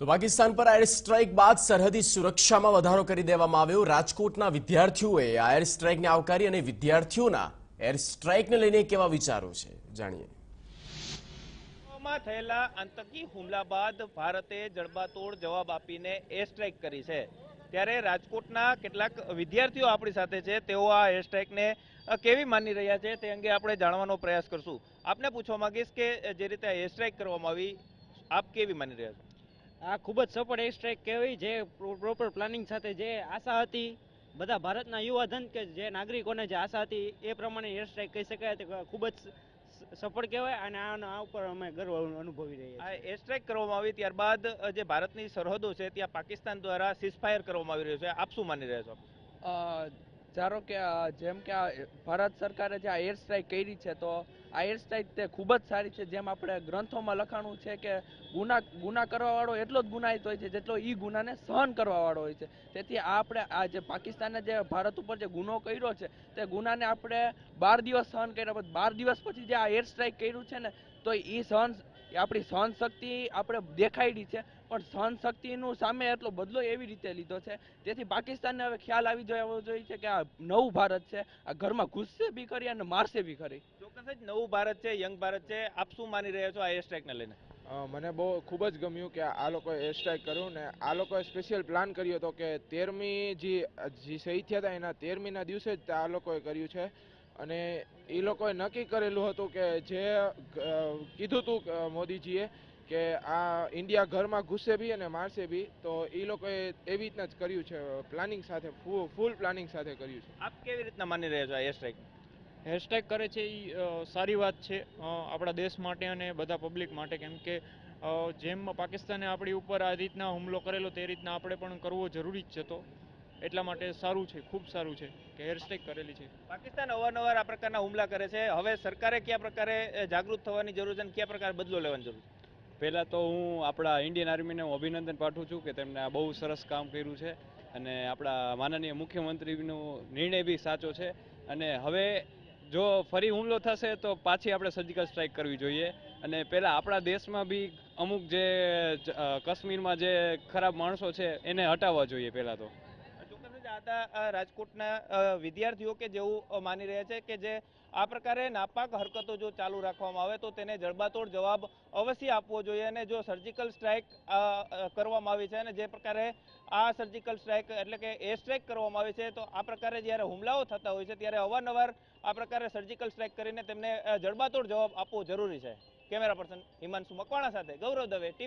તો પાકિસ્તાન પર air strike બાદ સરહદી સુરક્ષામાં વધારો કરી દેવામાં આવ્યો। રાજકોટના વિદ્યાર્થીઓએ આ એર સ્ટ્રાઇકને આવકારી અને વિદ્યાર્થીઓના એર સ્ટ્રાઇકને લઈને કેવા વિચારો છે જાણીએ। માં થયેલા આતંકી હુમલા બાદ ભારતે જડબાતોડ જવાબ આપીને એર સ્ટ્રાઇક કરી છે। ત્યારે રાજકોટના કેટલાક વિદ્યાર્થીઓ આપણી સાથે છે, તેઓ આ એર સ્ટ્રાઇકને કેવી માની રહ્યા છે તે અંગે આપણે જાણવાનો પ્રયાસ કરશું। આપને પૂછવા માંગીશ કે જે રીતે એર સ્ટ્રાઇક કરવામાં આવી, આપ કેવી માની રહ્યા છો? આ ખૂબ જ સફળ એર સ્ટ્રાઇક કહેવાય, જે પ્રોપર પ્લાનિંગ સાથે જે આશા હતી બધા ભારતના યુવાધન કે જે નાગરિકોને જે આશા હતી એ પ્રમાણે એર સ્ટ્રાઇક કહી શકાય તે ખૂબ જ સફળ કહેવાય અને આના ઉપર અમે ગર્વ અનુભવી રહ્યા છીએ। આ એર સ્ટ્રાઇક કરવામાં આવી ત્યારબાદ જે ભારતની સરહદો છે ત્યાં પાકિસ્તાન દ્વારા સીઝફાયર કરવામાં આવી રહ્યું છે, આપ શું માની રહ્યા છો? ધારો કે જેમ કે ભારત સરકારે જે આ એર સ્ટ્રાઇક કરી છે, તો આ એર સ્ટ્રાઇક તે ખૂબ જ સારી છે। જેમ આપણે ગ્રંથોમાં લખાણું છે કે ગુના કરવાવાળો એટલો જ ગુનાહિત હોય છે જેટલો એ ગુનાને સહન કરવાવાળો હોય છે। તેથી આપણે આ જે પાકિસ્તાને જે ભારત ઉપર જે ગુનો કર્યો છે તે ગુનાને આપણે 12 દિવસ સહન કર્યા, પછી 12 દિવસ પછી જે આ એર સ્ટ્રાઇક કર્યું છે ને, તો આપણી સહન શક્તિ આપણે દેખાડી છે, પણ સહન શક્તિનું સામે એટલો બદલો એવી રીતે લીધો છે। તેથી પાકિસ્તાનને હવે ખ્યાલ આવી જવો જોઈએ છે કે આ નવું ભારત છે, આ ઘરમાં ઘૂસશે બી ખરી અને મારશે બી ખરી। ચોક્કસ જ નવું ભારત છે, યંગ ભારત છે, આપ શું માની રહ્યા છો આ એર સ્ટ્રાઇકને લઈને? મને ખૂબ જ ગમ્યું કે આ લોકોએ એર સ્ટ્રાઇક કર્યું ને આ લોકોએ સ્પેશિયલ પ્લાન કર્યો હતો કે 13મી જે શહીદ થયા હતા એના 13મીના દિવસે જ આ લોકોએ કર્યું છે। અને એ લોકોએ નક્કી કરેલું હતું કે જે કીધું હતું મોદીજીએ કે આ ઇન્ડિયા ઘરમાં ઘૂસશે બી અને મારશે બી, તો એ લોકોએ એવી રીતના જ કર્યું છે, પ્લાનિંગ સાથે, ફૂલ પ્લાનિંગ સાથે કર્યું છે। આપ કેવી રીતના માની રહ્યા છો આ એર સ્ટ્રાઇક? એર સ્ટ્રાઇક કરે છે એ સારી વાત છે આપણા દેશ માટે અને બધા પબ્લિક માટે, કેમ કે જેમ પાકિસ્તાને આપણી ઉપર આ રીતના હુમલો કરેલો તે રીતના આપણે પણ કરવો જરૂરી જ છે, તો એટલા માટે સારું છે, ખૂબ સારું છે કે એર સ્ટ્રાઇક કરેલી છે। પાકિસ્તાન અવારનવાર આ પ્રકારના હુમલા કરે છે, હવે સરકારે કયા પ્રકારે જાગૃત થવાની જરૂર છે અને કયા પ્રકારે બદલો લેવાની જરૂર છે? પહેલાં તો હું આપણા ઇન્ડિયન આર્મીને હું અભિનંદન પાઠવું છું કે તેમણે આ બહુ સરસ કામ કર્યું છે અને આપણા માનનીય મુખ્યમંત્રીનો નિર્ણય બી સાચો છે। અને હવે જો ફરી હુમલો થશે તો પાછી આપણે સર્જિકલ સ્ટ્રાઇક કરવી જોઈએ। અને પહેલાં આપણા દેશમાં બી અમુક જે કાશ્મીરમાં જે ખરાબ માણસો છે એને હટાવવા જોઈએ પહેલાં તો। રાજકોટના વિદ્યાર્થીઓ કે જેઓ માની રહ્યા છે કે જે આ પ્રકારે નાપાક હરકતો જો ચાલુ રાખવામાં આવે તો તેને જડબાતોડ જવાબ અવશ્ય આપવો જોઈએ। અને જો સર્જિકલ સ્ટ્રાઇક કરવામાં આવી છે અને જે પ્રકારે આ સર્જિકલ સ્ટ્રાઇક એટલે કે એર સ્ટ્રાઇક કરવામાં આવી છે, તો આ પ્રકારે જ્યારે હુમલાઓ થતા હોય છે ત્યારે અવારનવાર આ પ્રકારે સર્જિકલ સ્ટ્રાઇક કરીને તેમને જડબાતોડ જવાબ આપવો જરૂરી છે। કેમેરા પર્સન હિમાંશુ મકવાણા સાથે ગૌરવ દવે, ટીવી।